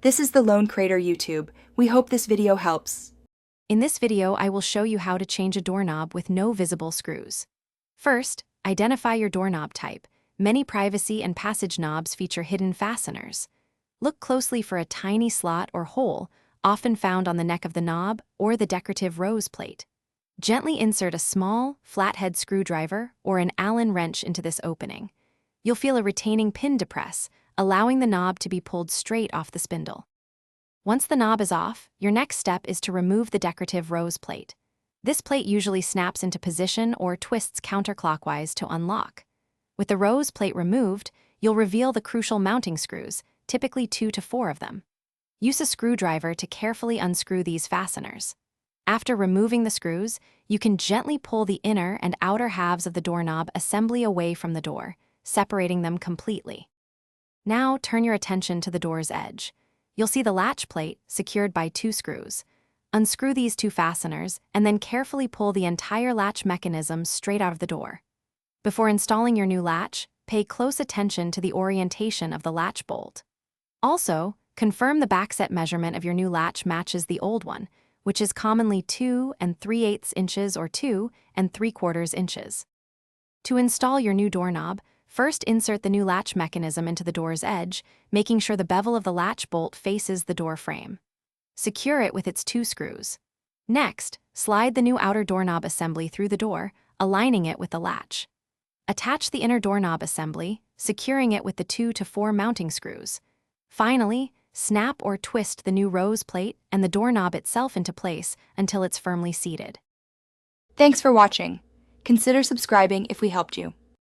This is the Lone Crater YouTube. We hope this video helps. In this video, I will show you how to change a doorknob with no visible screws. First, identify your doorknob type. Many privacy and passage knobs feature hidden fasteners. Look closely for a tiny slot or hole, often found on the neck of the knob or the decorative rose plate. Gently insert a small, flathead screwdriver or an Allen wrench into this opening. You'll feel a retaining pin depress, allowing the knob to be pulled straight off the spindle. Once the knob is off, your next step is to remove the decorative rose plate. This plate usually snaps into position or twists counterclockwise to unlock. With the rose plate removed, you'll reveal the crucial mounting screws, typically 2 to 4 of them. Use a screwdriver to carefully unscrew these fasteners. After removing the screws, you can gently pull the inner and outer halves of the doorknob assembly away from the door, separating them completely. Now turn your attention to the door's edge. You'll see the latch plate secured by 2 screws. Unscrew these 2 fasteners and then carefully pull the entire latch mechanism straight out of the door. Before installing your new latch, pay close attention to the orientation of the latch bolt. Also, confirm the backset measurement of your new latch matches the old one, which is commonly 2 3/8 inches or 2 3/4 inches. To install your new doorknob, first insert the new latch mechanism into the door's edge, making sure the bevel of the latch bolt faces the door frame. Secure it with its 2 screws. Next, slide the new outer doorknob assembly through the door, aligning it with the latch. Attach the inner doorknob assembly, securing it with the 2 to 4 mounting screws. Finally, snap or twist the new rose plate and the doorknob itself into place until it's firmly seated. Thanks for watching. Consider subscribing if we helped you.